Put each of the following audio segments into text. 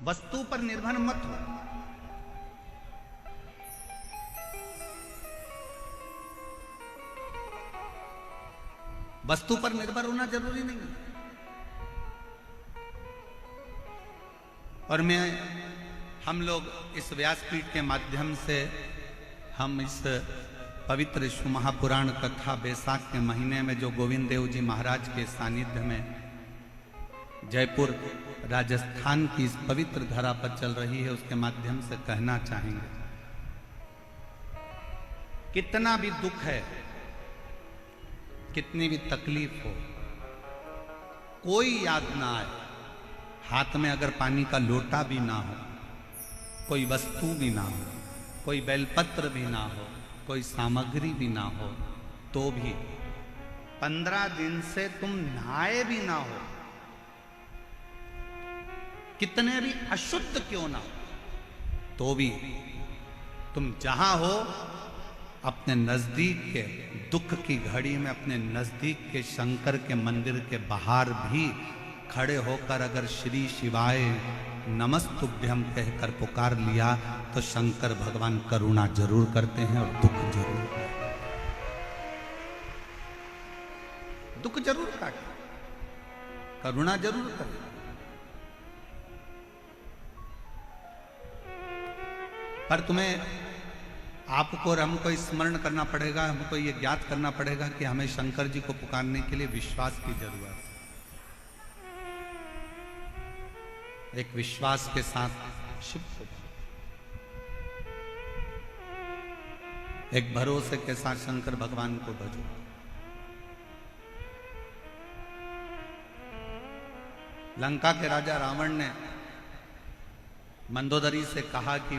वस्तु पर निर्भर मत हो। वस्तु पर निर्भर होना जरूरी नहीं है। और हम लोग इस व्यासपीठ के माध्यम से हम इस पवित्र विष्णु महापुराण कथा बैसाख के महीने में जो गोविंद देव जी महाराज के सानिध्य में जयपुर राजस्थान की इस पवित्र धरा पर चल रही है, उसके माध्यम से कहना चाहेंगे, कितना भी दुख है, कितनी भी तकलीफ हो, कोई याद ना आए, हाथ में अगर पानी का लोटा भी ना हो, कोई वस्तु भी ना हो, कोई बेलपत्र भी ना हो, कोई सामग्री भी ना हो, तो भी 15 दिन से तुम नहाए भी ना हो, कितने भी अशुद्ध क्यों ना हो, तो भी तुम जहां हो अपने नजदीक के दुख की घड़ी में अपने नजदीक के शंकर के मंदिर के बाहर भी खड़े होकर अगर श्री शिवाय नमस्तुभ्यम कहकर पुकार लिया तो शंकर भगवान करुणा जरूर करते हैं और दुख जरूर करते हैं। दुख जरूर काटे, करुणा जरूर करे। पर तुम्हें आपको और हमको स्मरण करना पड़ेगा, हमको ये ज्ञात करना पड़ेगा कि हमें शंकर जी को पुकारने के लिए विश्वास की जरूरत है। एक विश्वास के साथ शिव को, एक भरोसे के साथ शंकर भगवान को भजो। लंका के राजा रावण ने मंदोदरी से कहा कि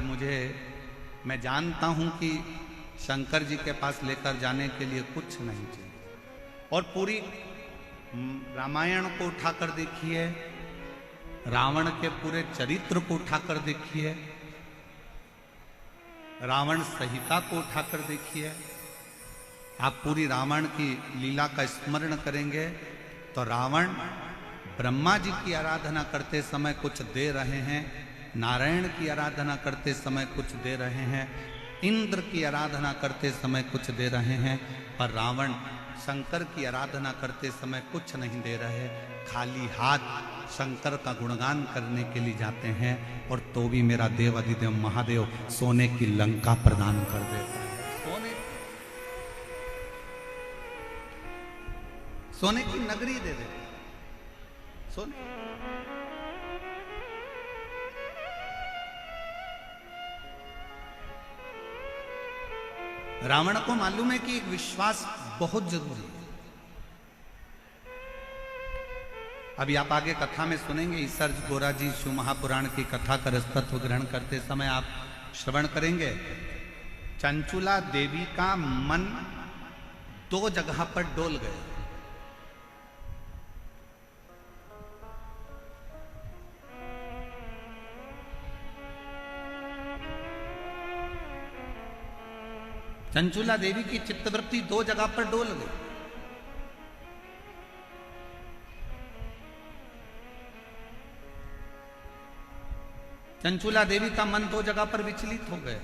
मैं जानता हूं कि शंकर जी के पास लेकर जाने के लिए कुछ नहीं चाहिए, और पूरी रामायण को उठाकर देखिए, रावण के पूरे चरित्र को उठाकर देखिए, रावण संहिता को उठाकर देखिए, आप पूरी रावण की लीला का स्मरण करेंगे तो रावण ब्रह्मा जी की आराधना करते समय कुछ दे रहे हैं, नारायण की आराधना करते समय कुछ दे रहे हैं, इंद्र की आराधना करते समय कुछ दे रहे हैं, पर रावण शंकर की आराधना करते समय कुछ नहीं दे रहे, खाली हाथ शंकर का गुणगान करने के लिए जाते हैं, और तो भी मेरा देव अधिदेव महादेव सोने की लंका प्रदान कर देता है, सोने की नगरी दे देता है, सोने। रावण को मालूम है कि एक विश्वास बहुत जरूरी है। अभी आप आगे कथा में सुनेंगे, ईसर गोरा जी शिव महापुराण की कथा का रसतत्व ग्रहण करते समय आप श्रवण करेंगे, चंचुला देवी का मन 2 जगह पर डोल गया। चंचुला देवी की चित्तवृत्ति 2 जगह पर डोल गई। चंचुला देवी का मन 2 जगह पर विचलित हो गया,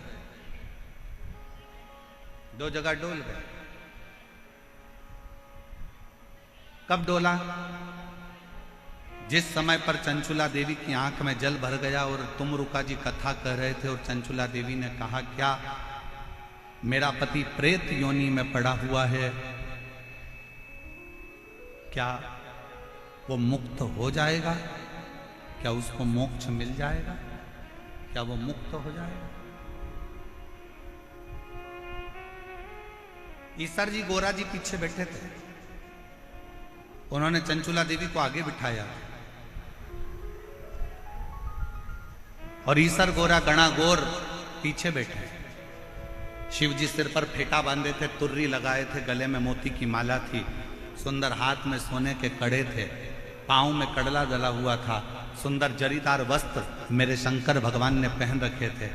2 जगह डोल गए। कब डोला? जिस समय पर चंचुला देवी की आंख में जल भर गया और तुमरुका जी कथा कह रहे थे और चंचुला देवी ने कहा, क्या मेरा पति प्रेत योनि में पड़ा हुआ है, क्या वो मुक्त हो जाएगा, क्या उसको मोक्ष मिल जाएगा, क्या वो मुक्त हो जाएगा? ईसर जी गोरा जी पीछे बैठे थे, उन्होंने चंचुला देवी को आगे बिठाया और ईसर गोरा गणा गोर पीछे बैठे। शिव जी सिर पर फेटा बांधे थे, तुर्री लगाए थे, गले में मोती की माला थी, सुंदर हाथ में सोने के कड़े थे, पांव में कड़ला डला हुआ था, सुंदर जरीदार वस्त्र मेरे शंकर भगवान ने पहन रखे थे।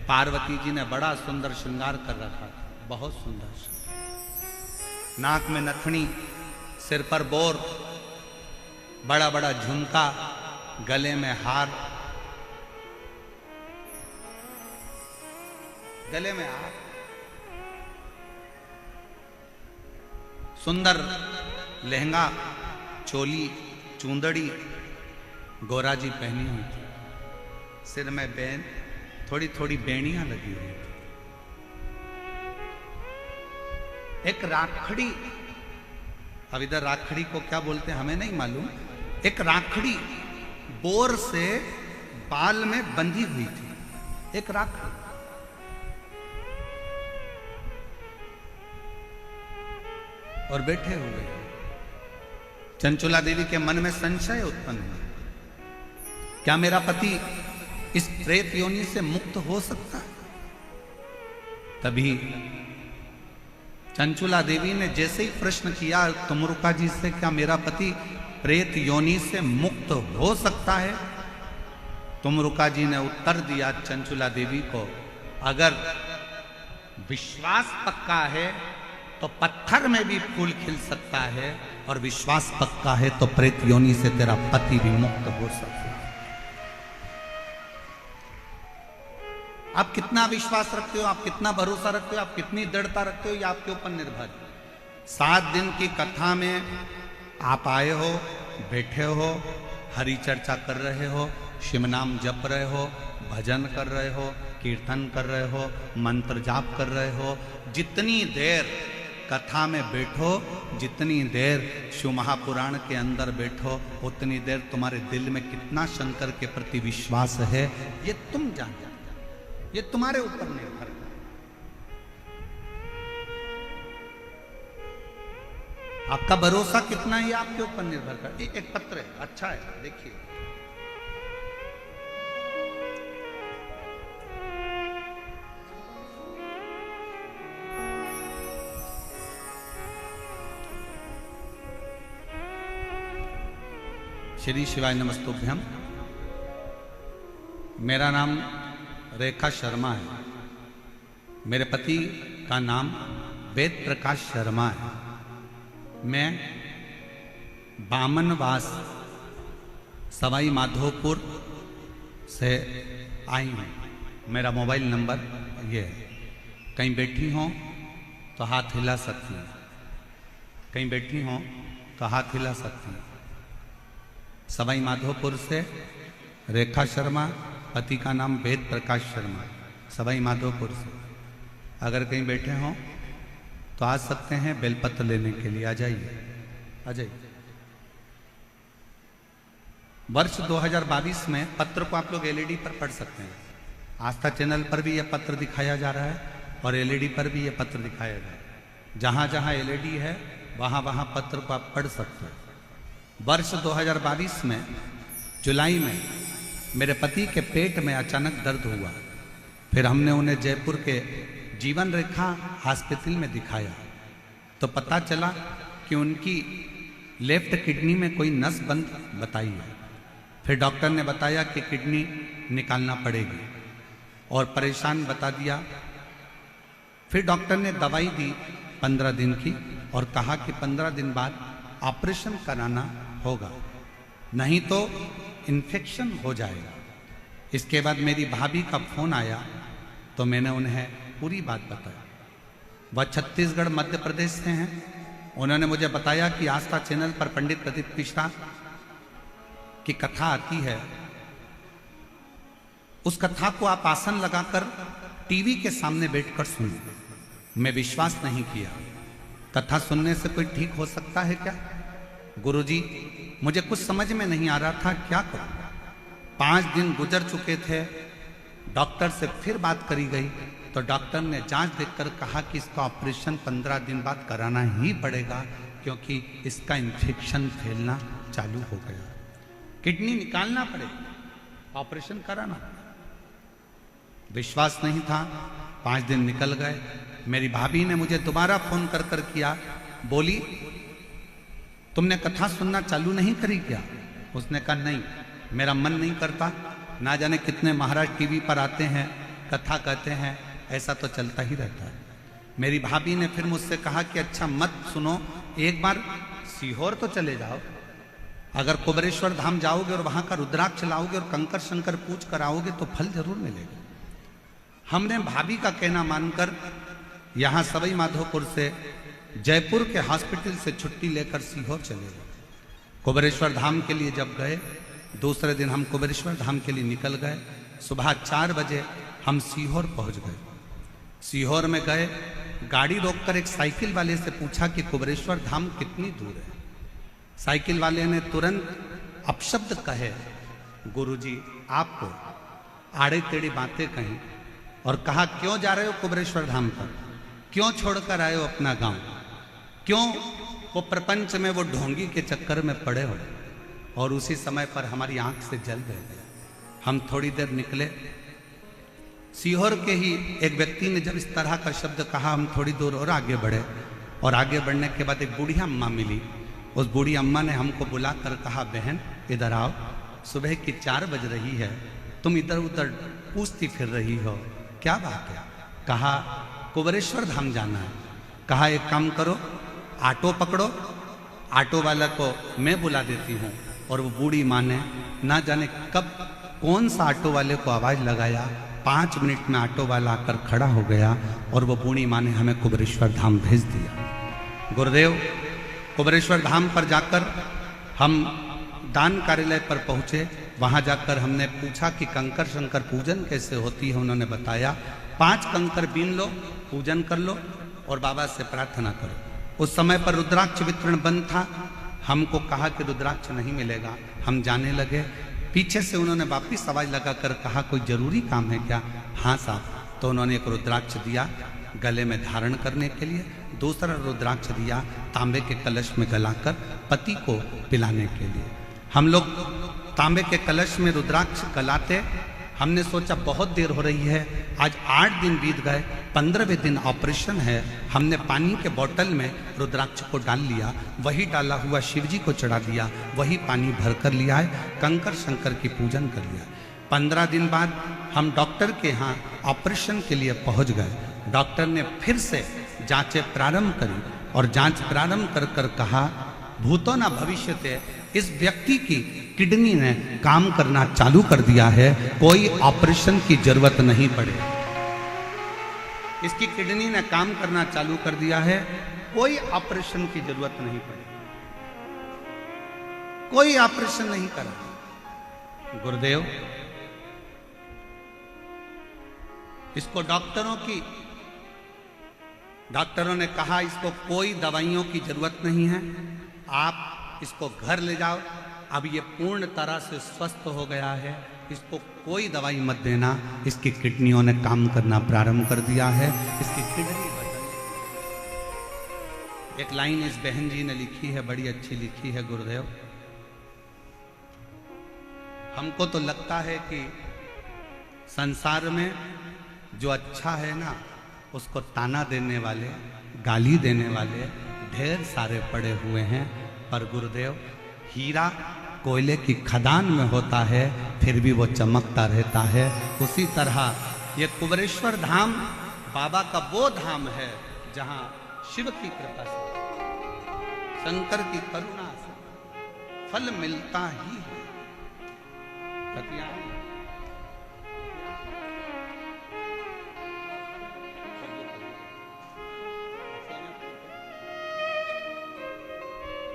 पार्वती जी ने बड़ा सुंदर श्रृंगार कर रखा था, बहुत सुंदर, नाक में नथनी, सिर पर बोर, बड़ा बड़ा झुमका, गले में हार, गले में हार, सुंदर लहंगा, चोली, चूंदड़ी गोरा जी पहनी हुई थी, सिर में बैन, थोड़ी थोड़ी बेड़ियां लगी हुई थी। एक राखड़ी, अब इधर राखड़ी को क्या बोलते हैं हमें नहीं मालूम, एक राखड़ी बोर से बाल में बंधी हुई थी, एक राखड़ी। और बैठे हुए चंचुला देवी के मन में संशय उत्पन्न हुआ, क्या मेरा पति इस प्रेत योनि से मुक्त हो सकता है? तभी चंचुला देवी ने जैसे ही प्रश्न किया तुमरुका जी से, क्या मेरा पति प्रेत योनि से मुक्त हो सकता है? तुमरुका जी ने उत्तर दिया चंचुला देवी को, अगर विश्वास पक्का है तो पत्थर में भी फूल खिल सकता है, और विश्वास पक्का है तो प्रेत योनि से तेरा पति भी मुक्त हो सकता है। आप कितना विश्वास रखते हो, आप कितना भरोसा रखते हो, आप कितनी दृढ़ता रखते हो, ये आपके ऊपर निर्भर है। 7 दिन की कथा में आप आए हो, बैठे हो, हरि चर्चा कर रहे हो, शिव नाम जप रहे हो, भजन कर रहे हो, कीर्तन कर रहे हो, मंत्र जाप कर रहे हो। जितनी देर कथा में बैठो, जितनी देर शिव महापुराण के अंदर बैठो, उतनी देर तुम्हारे दिल में कितना शंकर के प्रति विश्वास है ये तुम जानते, ये तुम्हारे ऊपर निर्भर है। आपका भरोसा कितना है आपके ऊपर निर्भर कर। एक पत्र है, अच्छा है, देखिए। श्री शिवाय नमस्तुभ्यम। मेरा नाम रेखा शर्मा है। मेरे पति का नाम वेद प्रकाश शर्मा है। मैं बामनवास सवाई माधोपुर से आई हूँ। मेरा मोबाइल नंबर ये है। कहीं बैठी हो तो हाथ हिला सकती हैं, कहीं बैठी हो तो हाथ हिला सकती हैं। सवाई माधोपुर से रेखा शर्मा, पति का नाम वेद प्रकाश शर्मा, सवाई माधोपुर से। अगर कहीं बैठे हों तो आ सकते हैं बेलपत्र लेने के लिए। आ जाइए, आ जाइए। वर्ष 2022 में पत्र को आप लोग एलईडी पर पढ़ सकते हैं। आस्था चैनल पर भी यह पत्र दिखाया जा रहा है और एलईडी पर भी यह पत्र दिखाया जा रहा है। जहाँ जहाँ एलईडी है वहाँ वहाँ पत्र को आप पढ़ सकते हैं। वर्ष 2022 में जुलाई में मेरे पति के पेट में अचानक दर्द हुआ। फिर हमने उन्हें जयपुर के जीवन रेखा हॉस्पिटल में दिखाया तो पता चला कि उनकी लेफ्ट किडनी में कोई नस बंद बताई है। फिर डॉक्टर ने बताया कि किडनी निकालना पड़ेगी और परेशान बता दिया। फिर डॉक्टर ने दवाई दी 15 दिन की और कहा कि 15 दिन बाद ऑपरेशन कराना होगा, नहीं तो इन्फेक्शन हो जाएगा। इसके बाद मेरी भाभी का फोन आया तो मैंने उन्हें पूरी बात बताई। वह छत्तीसगढ़ मध्य प्रदेश से हैं। उन्होंने मुझे बताया कि आस्था चैनल पर पंडित प्रदीप मिश्रा की कथा आती है, उस कथा को आप आसन लगाकर टीवी के सामने बैठकर सुनिए। मैं विश्वास नहीं किया। कथा सुनने से कोई ठीक हो सकता है क्या? गुरुजी, मुझे कुछ समझ में नहीं आ रहा था, क्या करूं। 5 दिन गुजर चुके थे। डॉक्टर से फिर बात करी गई तो डॉक्टर ने जांच देखकर कहा कि इसका ऑपरेशन 15 दिन बाद कराना ही पड़ेगा क्योंकि इसका इन्फेक्शन फैलना चालू हो गया। किडनी निकालना पड़ेगा, ऑपरेशन कराना। विश्वास नहीं था। 5 दिन निकल गए। मेरी भाभी ने मुझे दोबारा फोन कर कर किया, बोली तुमने कथा सुनना चालू नहीं करी क्या? उसने कहा नहीं, मेरा मन नहीं करता। ना जाने कितने महाराज टीवी पर आते हैं, कथा कहते हैं, ऐसा तो चलता ही रहता है। मेरी भाभी ने फिर मुझसे कहा कि अच्छा मत सुनो, एक बार सीहोर तो चले जाओ। अगर कुबरेश्वर धाम जाओगे और वहां का रुद्राक्ष लाओगे और कंकर शंकर पूछ कर आओगे तो फल जरूर मिलेगा। हमने भाभी का कहना मानकर यहां सवाई माधोपुर से जयपुर के हॉस्पिटल से छुट्टी लेकर सीहोर चले गए। कुबेरेश्वर धाम के लिए जब गए, दूसरे दिन हम कुबेरेश्वर धाम के लिए निकल गए। सुबह 4 बजे हम सीहोर पहुंच गए। सीहोर में गए, गाड़ी रोककर एक साइकिल वाले से पूछा कि कुबेरेश्वर धाम कितनी दूर है। साइकिल वाले ने तुरंत अपशब्द कहे, गुरुजी आपको आड़े टेढ़ी बातें कहीं और कहा क्यों जा रहे हो कुबेरेश्वर धाम पर, क्यों छोड़कर आए हो अपना गांव, क्यों वो प्रपंच में वो ढोंगी के चक्कर में पड़े हो। और उसी समय पर हमारी आंख से जल गए। हम थोड़ी देर निकले, सीहोर के ही एक व्यक्ति ने जब इस तरह का शब्द कहा, हम थोड़ी दूर और आगे बढ़े और आगे बढ़ने के बाद एक बूढ़ी अम्मा मिली। उस बूढ़ी अम्मा ने हमको बुलाकर कहा, बहन इधर आओ, सुबह की 4 बज रही है, तुम इधर उधर पूछती फिर रही हो, क्या बात है। कहा कुबेरेश्वर धाम जाना है। कहा एक काम करो, ऑटो पकड़ो, ऑटो वाला को मैं बुला देती हूँ। और वो बूढ़ी माँ ने ना जाने कब कौन सा ऑटो वाले को आवाज़ लगाया, 5 मिनट में ऑटो वाला आकर खड़ा हो गया और वो बूढ़ी माँ ने हमें कुबेरेश्वर धाम भेज दिया। गुरुदेव, कुबेरेश्वर धाम पर जाकर हम दान कार्यालय पर पहुँचे। वहाँ जाकर हमने पूछा कि कंकर शंकर पूजन कैसे होती है। उन्होंने बताया 5 कंकर बीन लो, पूजन कर लो और बाबा से प्रार्थना करो। उस समय पर रुद्राक्ष वितरण बंद था। हमको कहा कि रुद्राक्ष नहीं मिलेगा। हम जाने लगे, पीछे से उन्होंने वापिस आवाज लगाकर कहा कोई जरूरी काम है क्या। हाँ साहब। तो उन्होंने एक रुद्राक्ष दिया गले में धारण करने के लिए, दूसरा रुद्राक्ष दिया तांबे के कलश में गलाकर पति को पिलाने के लिए। हम लोग तांबे के कलश में रुद्राक्ष गलाते। हमने सोचा बहुत देर हो रही है, आज 8 दिन बीत गए, 15वें दिन ऑपरेशन है। हमने पानी के बोतल में रुद्राक्ष को डाल लिया, वही डाला हुआ शिव जी को चढ़ा दिया, वही पानी भर कर लिया है, कंकर शंकर की पूजन कर लिया। 15 दिन बाद हम डॉक्टर के यहाँ ऑपरेशन के लिए पहुँच गए। डॉक्टर ने फिर से जांचें प्रारंभ करी और जांच प्रारंभ कर कर कहा भूतो न भविष्यते, इस व्यक्ति की किडनी ने काम करना चालू कर दिया है, कोई ऑपरेशन की जरूरत नहीं पड़े। इसकी किडनी ने काम करना चालू कर दिया है, कोई ऑपरेशन की जरूरत नहीं पड़े, कोई ऑपरेशन नहीं करा। गुरुदेव, इसको डॉक्टरों ने कहा इसको कोई दवाइयों की जरूरत नहीं है, आप इसको घर ले जाओ, अब ये पूर्ण तरह से स्वस्थ हो गया है, इसको कोई दवाई मत देना, इसकी किडनियों ने काम करना प्रारंभ कर दिया है, इसकी किडनी बदल। एक लाइन इस बहन जी ने लिखी है, बड़ी अच्छी लिखी है। गुरुदेव, हमको तो लगता है कि संसार में जो अच्छा है ना, उसको ताना देने वाले, गाली देने वाले ढेर सारे पड़े हुए हैं। पर गुरुदेव, हीरा कोयले की खदान में होता है, फिर भी वो चमकता रहता है। उसी तरह ये कुबेरेश्वर धाम बाबा का वो धाम है जहां शिव की कृपा से, शंकर की करुणा से फल मिलता ही है।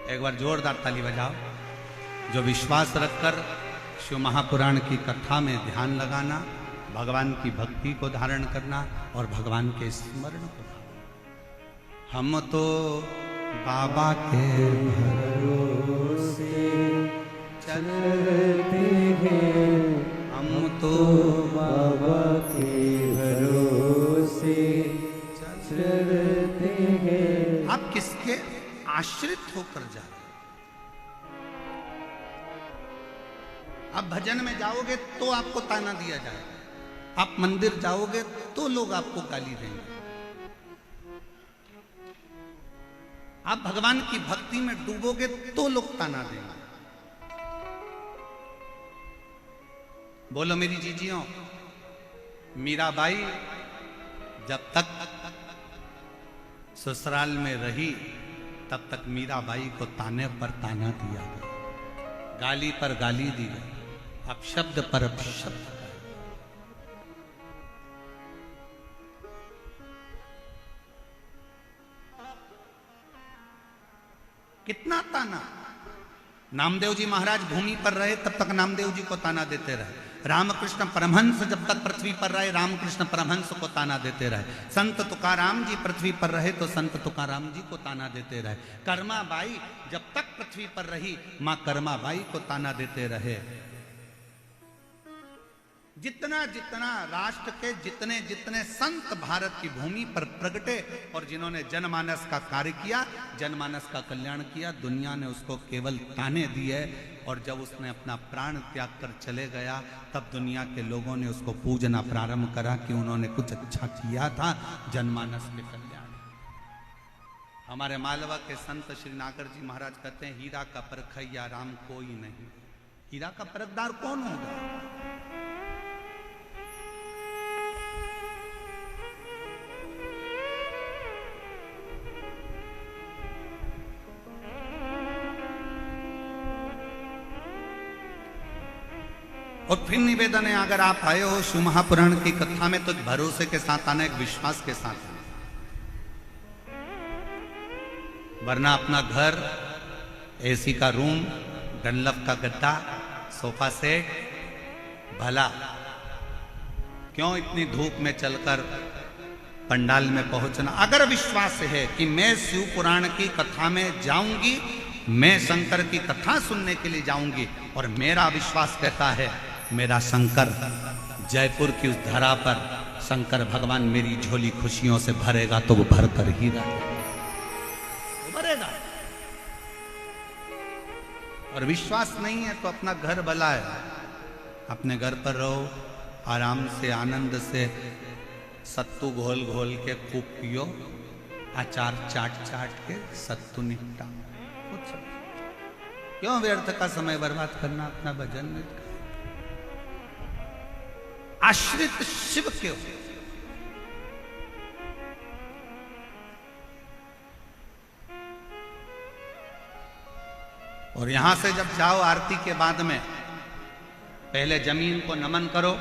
एक बार जोरदार ताली बजाओ। जो विश्वास रखकर शिव महापुराण की कथा में ध्यान लगाना, भगवान की भक्ति को धारण करना और भगवान के स्मरण को धारण। हम तो बाबा के भरोसे चलते हैं, हम तो बाबा के भरोसे चलते हैं। आप किसके आश्रित होकर जा रहे? आप भजन में जाओगे तो आपको ताना दिया जाएगा, आप मंदिर जाओगे तो लोग आपको गाली देंगे, आप भगवान की भक्ति में डूबोगे तो लोग ताना देंगे। बोलो मेरी जीजियों, मीराबाई जब तक ससुराल में रही तब तक मीराबाई को ताने पर ताना दिया गया, गाली पर गाली दी गई, अपशब्द पर अपशब्द। कितना ताना। नामदेव जी महाराज भूमि पर रहे तब तक नामदेव जी को ताना देते रहे। रामकृष्ण परमहंस जब तक पृथ्वी पर रहे रामकृष्ण परमहंस को ताना देते रहे। संत तुकाराम जी पृथ्वी पर रहे तो संत तुकाराम जी को ताना देते रहे। कर्माबाई जब तक पृथ्वी पर रही मां कर्माबाई को ताना देते रहे। जितना जितना राष्ट्र के जितने जितने संत भारत की भूमि पर प्रगटे और जिन्होंने जनमानस का कार्य किया, जनमानस का कल्याण किया, दुनिया ने उसको केवल ताने दिए। और जब उसने अपना प्राण त्याग कर चले गया तब दुनिया के लोगों ने उसको पूजना प्रारंभ करा कि उन्होंने कुछ अच्छा किया था जनमानस के कल्याण। हमारे मालवा के संत श्री नागर जी महाराज कहते हैं, हीरा का परखैया राम कोई नहीं। हीरा का परखदार कौन होगा? और फिर निवेदन है, अगर आप आए हो शिव महापुराण की कथा में तो भरोसे के साथ आना, एक विश्वास के साथ आना, वरना अपना घर, एसी का रूम, डनलप का गद्दा, सोफा सेट, भला क्यों इतनी धूप में चलकर पंडाल में पहुंचना। अगर विश्वास है कि मैं शिव पुराण की कथा में जाऊंगी, मैं शंकर की कथा सुनने के लिए जाऊंगी, और मेरा विश्वास कहता है मेरा शंकर जयपुर की उस धरा पर शंकर भगवान मेरी झोली खुशियों से भरेगा तो वो भर कर ही भरेगा। और विश्वास नहीं है तो अपना घर भला है, अपने घर पर रहो, आराम से आनंद से सत्तू घोल घोल के खूब पियो, अचार चाट चाट के सत्तू निपटा। क्यों व्यर्थ का समय बर्बाद करना अपना भजन में? आश्रित शिव क्यों? और यहां से जब जाओ आरती के बाद में पहले जमीन को नमन करो।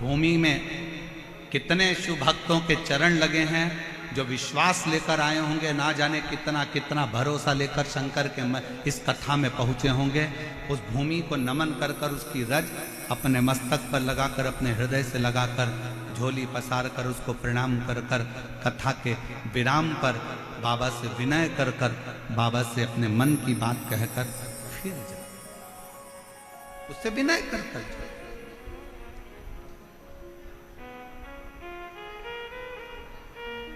भूमि में कितने शिव भक्तों के चरण लगे हैं जो विश्वास लेकर आए होंगे, ना जाने कितना कितना भरोसा लेकर शंकर के इस कथा में पहुंचे होंगे। उस भूमि को नमन कर कर उसकी रज अपने मस्तक पर लगाकर, अपने हृदय से लगाकर, झोली पसार कर उसको प्रणाम कर कर, कथा के विराम पर बाबा से विनय कर कर, बाबा से अपने मन की बात कहकर फिर जाओ, उससे विनय कर कर जाओ।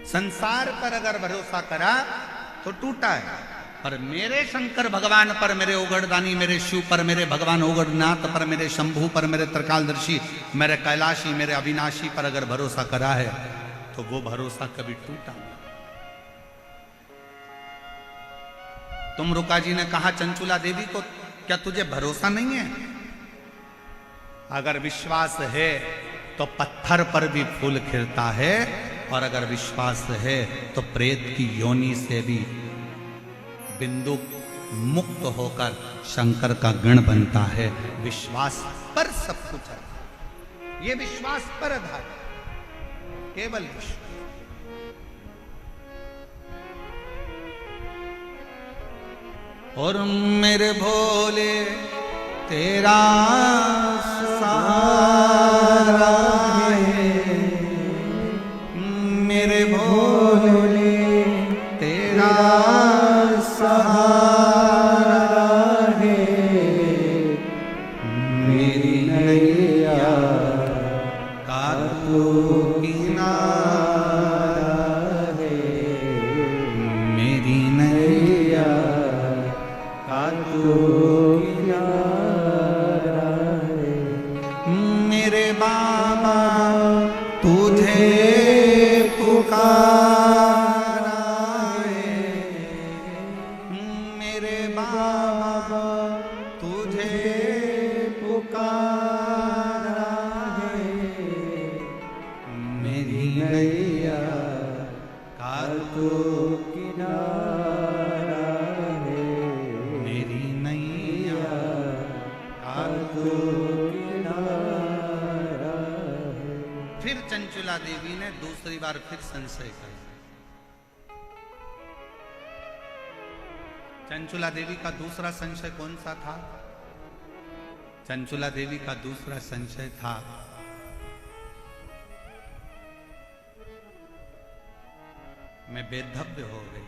संसार पर अगर भरोसा करा तो टूटा है, पर मेरे शंकर भगवान पर, मेरे ओगड़दानी, मेरे शिव पर, मेरे भगवान ओगड़नाथ पर, मेरे शंभू पर, मेरे त्रिकालदर्शी, मेरे कैलाशी, मेरे अविनाशी पर अगर भरोसा करा है तो वो भरोसा कभी टूटा। तुम रुका जी ने कहा चंचुला देवी को, क्या तुझे भरोसा नहीं है? अगर विश्वास है तो पत्थर पर भी फूल खिलता है, और अगर विश्वास है तो प्रेत की योनि से भी बिंदु मुक्त होकर शंकर का गण बनता है। विश्वास पर सब कुछ है, ये विश्वास पर आधार, केवल विश्वास। और मेरे भोले तेरा सहारा है, मेरे भोले तेरा सहारा है, मेरी नैया का तू किनारा है, मेरी नैया का तू किनारा है। मेरे बाबा तुझे पुकारा है, मेरे बाबा तुझे पुकारा है, मेरी नैया का तू किनारा है, मेरी नैया का तू किनारा है। फिर चंचुला देवी ने दूसरी बार फिर संशय कर, चंचुला देवी का दूसरा संशय कौन सा था? चंचुला देवी का दूसरा संशय था मैं बेधव्य हो गई,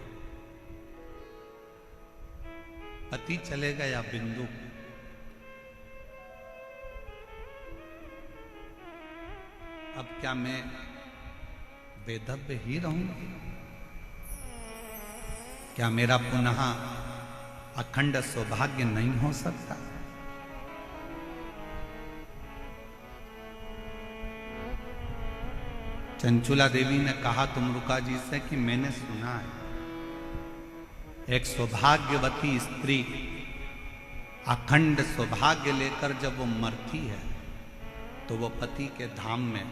पति चले गया बिंदु, अब क्या मैं बेधव्य ही रहूंगी? क्या मेरा पुनः अखंड सौभाग्य नहीं हो सकता? चंचुला देवी ने कहा तुमरुका जी से कि मैंने सुना है एक सौभाग्यवती स्त्री अखंड सौभाग्य लेकर जब वो मरती है तो वो पति के धाम में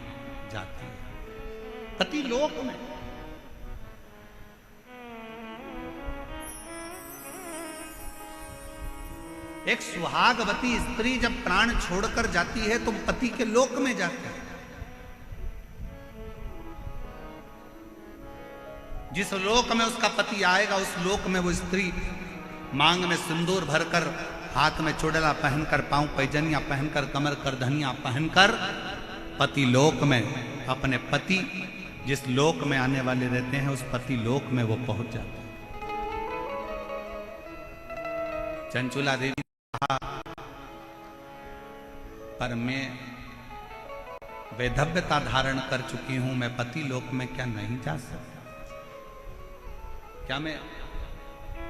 जाती है, पति लोक में। एक सुहागवती स्त्री जब प्राण छोड़कर जाती है तो पति के लोक में जाती है। जिस लोक में उसका पति आएगा उस लोक में वो स्त्री मांग में सिंदूर भरकर, हाथ में चुड़ला पहनकर, पांव पैजनिया पहनकर, कमर कर धनिया पहनकर पति लोक में अपने पति जिस लोक में आने वाले रहते हैं उस पति लोक में वो पहुंच जाते हैं। चंचुला देवी पर मैं वैधव्यता धारण कर चुकी हूं, मैं पति लोक में क्या नहीं जा सकता? क्या मैं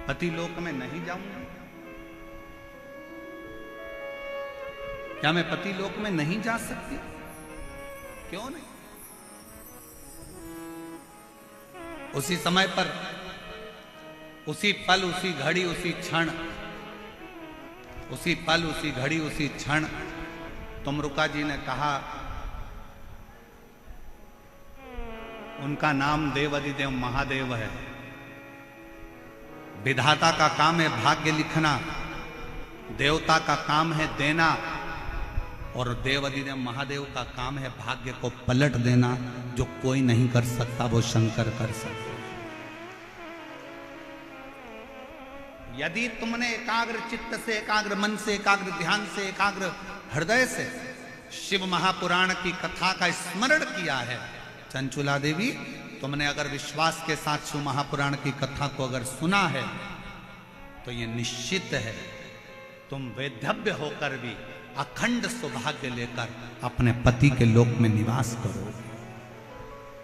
पति लोक में नहीं जाऊंगा? क्या मैं पति लोक में नहीं जा सकती? क्यों नहीं? उसी समय पर, उसी पल, उसी घड़ी, उसी क्षण, उसी पल, उसी घड़ी, उसी क्षण तुमरुका जी ने कहा उनका नाम देवाधिदेव महादेव है। विधाता का काम है भाग्य लिखना, देवता का काम है देना, और देवाधिदेव महादेव का काम है भाग्य को पलट देना। जो कोई नहीं कर सकता वो शंकर कर सकता। यदि तुमने एकाग्र चित्त से, एकाग्र मन से, एकाग्र ध्यान से, एकाग्र हृदय से शिव महापुराण की कथा का स्मरण किया है, चंचुला देवी तुमने अगर विश्वास के साथ शिव महापुराण की कथा को अगर सुना है तो ये निश्चित है तुम वैधव्य होकर भी अखंड सौभाग्य लेकर अपने पति के लोक में निवास करोगे,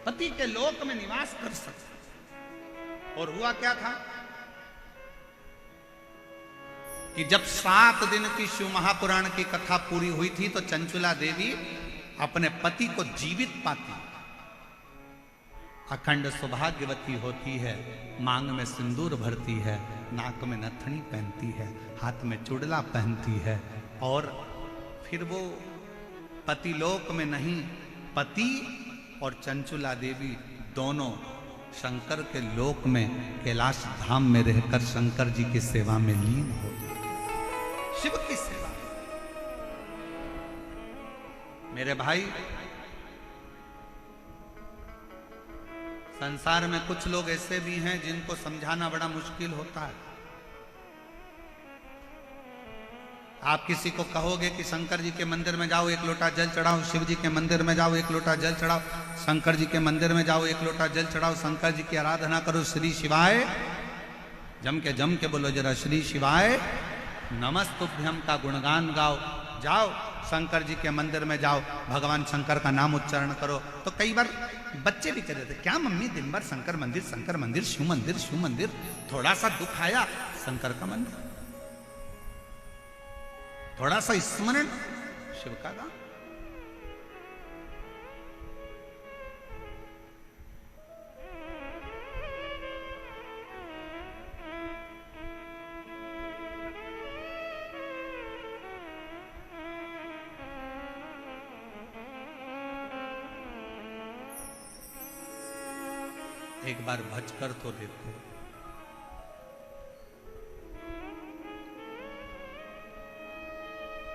पति के लोक में निवास कर सकते। और हुआ क्या था कि जब 7 दिन की शिव महापुराण की कथा पूरी हुई थी तो चंचुला देवी अपने पति को जीवित पाती, अखंड सौभाग्यवती होती है, मांग में सिंदूर भरती है, नाक में नथनी पहनती है, हाथ में चुड़ला पहनती है, और फिर वो पतिलोक में नहीं, पति और चंचुला देवी दोनों शंकर के लोक में कैलाश धाम में रहकर शंकर जी की सेवा में लीन हो गए, शिव की सेवा। मेरे भाई, संसार में कुछ लोग ऐसे भी हैं जिनको समझाना बड़ा मुश्किल होता है। आप किसी को कहोगे कि शंकर जी के मंदिर में जाओ, 1 लोटा जल चढ़ाओ, शिव जी के मंदिर में जाओ, 1 लोटा जल चढ़ाओ, शंकर जी के मंदिर में जाओ, 1 लोटा जल चढ़ाओ, शंकर जी की आराधना करो, श्री शिवाय, जम के बोलो जरा, श्री शिवाय नमस्तुभ्यम का गुणगान गाओ, जाओ शंकर जी के मंदिर में जाओ, भगवान शंकर का नाम उच्चारण करो। तो कई बार बच्चे भी कह रहे थे, क्या मम्मी दिन भर शंकर मंदिर, शंकर मंदिर, शिव मंदिर, शिव मंदिर, थोड़ा सा दुख आया शंकर का मंदिर, थोड़ा सा स्मरण शिव का गान। एक बार भजकर तो देखो,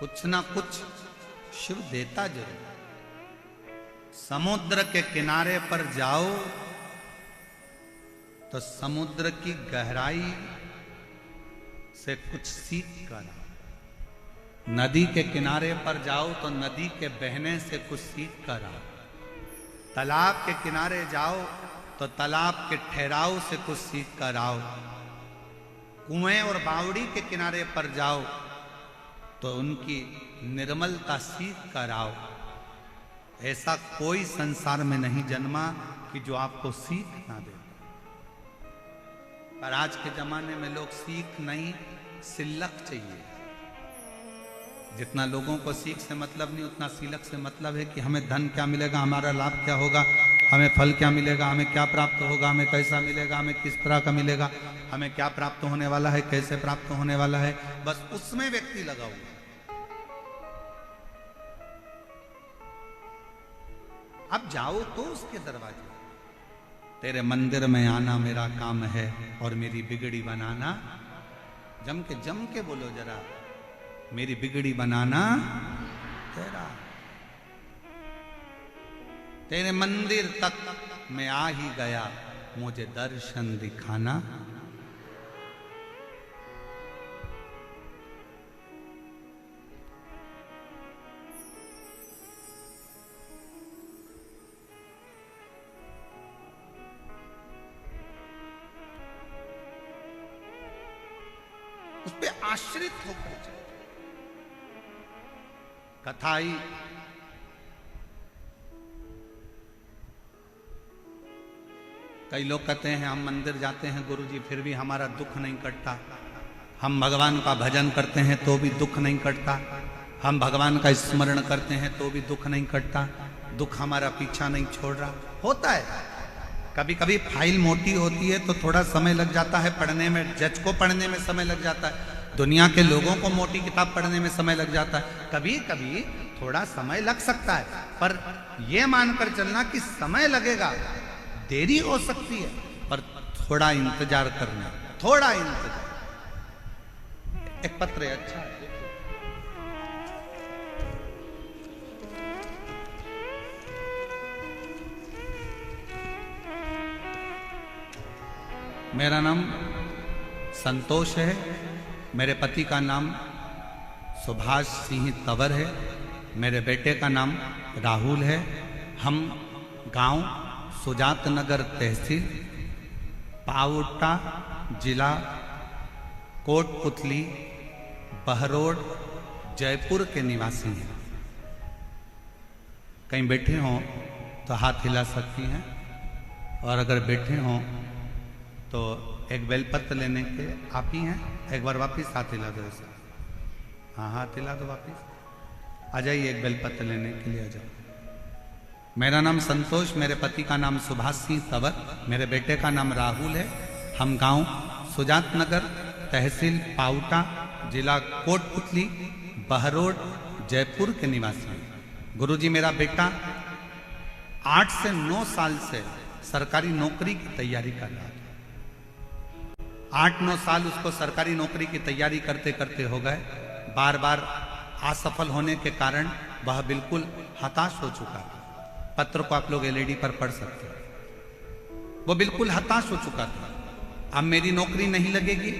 कुछ ना कुछ शिव देता जरूर। समुद्र के किनारे पर जाओ तो समुद्र की गहराई से कुछ सीख कर आओ। नदी के किनारे पर जाओ तो नदी के बहने से कुछ सीख कर आओ। तालाब के किनारे जाओ तो तालाब के ठहराव से कुछ सीख कर आओ। कुएं और बावड़ी के किनारे पर जाओ तो उनकी निर्मलता सीख कर आओ। ऐसा कोई संसार में नहीं जन्मा कि जो आपको सीख ना दे। पर आज के जमाने में लोग सीख नहीं, सिलक चाहिए। जितना लोगों को सीख से मतलब नहीं, उतना सिलक से मतलब है कि हमें धन क्या मिलेगा, हमारा लाभ क्या होगा, हमें फल क्या मिलेगा, हमें क्या प्राप्त होगा, हमें कैसा मिलेगा, हमें किस तरह का मिलेगा, हमें क्या प्राप्त होने वाला है, कैसे प्राप्त होने वाला है, बस उसमें व्यक्ति लगा हुआ। अब जाओ तो उसके दरवाजे। तेरे मंदिर में आना मेरा काम है और मेरी बिगड़ी बनाना। जम के बोलो जरा, मेरी बिगड़ी बनाना तेरा। तेरे मंदिर तक मैं आ ही गया, मुझे दर्शन दिखाना। उस पे आश्रित होकर चलो। कथा आई, कई लोग कहते हैं हम मंदिर जाते हैं गुरुजी फिर भी हमारा दुख नहीं कटता। हम भगवान का भजन करते हैं तो भी दुख नहीं कटता। हम भगवान का स्मरण करते हैं तो भी दुख नहीं कटता। दुख हमारा पीछा नहीं छोड़ रहा। होता है, कभी कभी फाइल मोटी होती है तो थोड़ा समय लग जाता है पढ़ने में, जज को पढ़ने में समय लग जाता है, दुनिया के लोगों को मोटी किताब पढ़ने में समय लग जाता है। कभी कभी थोड़ा समय लग सकता है, पर यह मानकर चलना कि समय लगेगा, देरी हो सकती है, पर थोड़ा इंतजार करना, थोड़ा इंतजार। एक पत्र है, अच्छा है, मेरा नाम संतोष है, मेरे पति का नाम सुभाष सिंह तंवर है, मेरे बेटे का नाम राहुल है। हम गांव सुजात नगर तहसील पावटा जिला कोटपुतली बहरोड जयपुर के निवासी हैं। कहीं बैठे हों तो हाथ हिला सकती हैं, और अगर बैठे हों तो एक बेलपत्र लेने के आप ही हैं। एक बार वापिस हाथ हिला दो ऐसा, हाँ हाथ हिला दो वापिस। आ जाइए, एक बेलपत्र लेने के लिए आ जाओ। मेरा नाम संतोष, मेरे पति का नाम सुभाष सिंह तंवर, मेरे बेटे का नाम राहुल है। हम गांव सुजात नगर तहसील पावटा जिला कोटपुतली बहरोड जयपुर के निवासी हैं। गुरुजी, मेरा बेटा 8 से 9 साल से सरकारी नौकरी की तैयारी कर रहा था। 8-9 साल उसको सरकारी नौकरी की तैयारी करते करते हो गए। बार बार असफल होने के कारण वह बिल्कुल हताश हो चुका था। पत्र को आप लोग एलईडी पर पढ़ सकते हैं। वो बिल्कुल हताश हो चुका था। अब मेरी नौकरी नहीं लगेगी,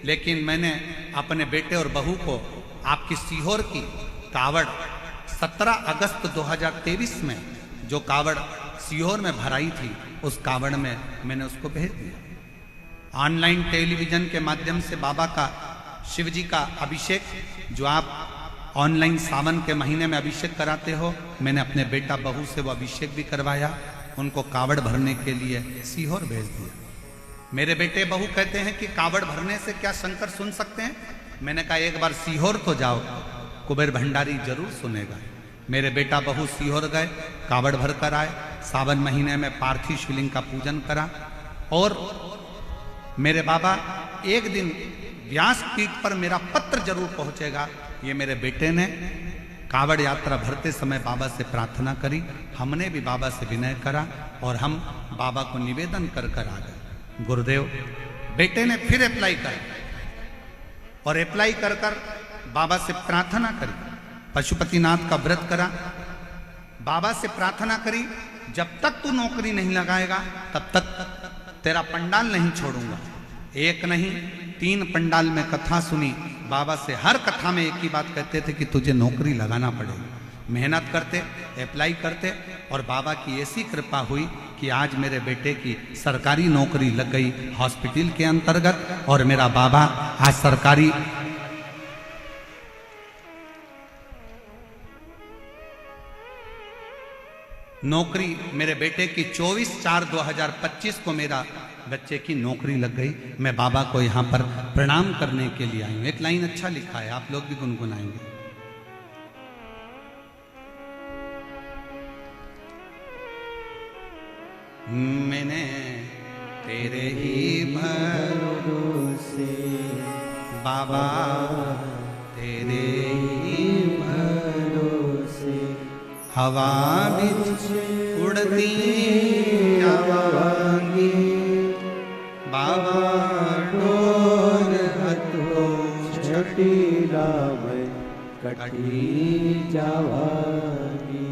लेकिन मैंने अपने बेटे और बहू को आपकी सीहोर की कावड़ 17 अगस्त 2023 में जो कावड़ सीहोर में भराई थी, उस कावड़ में मैंने उसको भेज दिया। ऑनलाइन टेलीविजन के माध्यम से बाबा का, शिव जी का अभिषेक, जो आप ऑनलाइन सावन के महीने में अभिषेक कराते हो, मैंने अपने बेटा बहू से वो अभिषेक भी करवाया। उनको कावड़ भरने के लिए सीहोर भेज दिया। मेरे बेटे बहू कहते हैं कि कावड़ भरने से क्या शंकर सुन सकते हैं? मैंने कहा एक बार सीहोर तो जाओ, कुबेर भंडारी जरूर सुनेगा। मेरे बेटा बहू सीहोर गए, कावड़ भर कर आए। सावन महीने में पार्थिव शिवलिंग का पूजन करा, और मेरे बाबा एक दिन व्यासपीठ पर मेरा पत्र जरूर पहुंचेगा, ये मेरे बेटे ने कावड़ यात्रा भरते समय बाबा से प्रार्थना करी। हमने भी बाबा से विनय करा और हम बाबा को निवेदन कर कर आ गए। गुरुदेव, बेटे ने फिर अप्लाई कर, और अप्लाई कर कर बाबा से प्रार्थना करी। पशुपतिनाथ का व्रत करा, बाबा से प्रार्थना करी, जब तक तू नौकरी नहीं लगाएगा तब तक तेरा पंडाल नहीं छोड़ूंगा। एक नहीं 3 पंडाल में कथा सुनी। बाबा से हर कथा में एक ही बात कहते थे कि तुझे नौकरी लगाना पड़ेगी। मेहनत करते, अप्लाई करते, और बाबा की ऐसी कृपा हुई कि आज मेरे बेटे की सरकारी नौकरी लग गई हॉस्पिटल के अंतर्गत। और मेरा बाबा आज सरकारी नौकरी, मेरे बेटे की 24/4/2025 को मेरा बच्चे की नौकरी लग गई। मैं बाबा को यहाँ पर प्रणाम करने के लिए आई हूँ। एक लाइन अच्छा लिखा है, आप लोग भी गुनगुनाएंगे। मैंने तेरे ही भरोसे बाबा, तेरे ही भरोसे हवा बिच उड़ती जावांगी बाबा, डोर हथो छटीला में कटी जावांगी।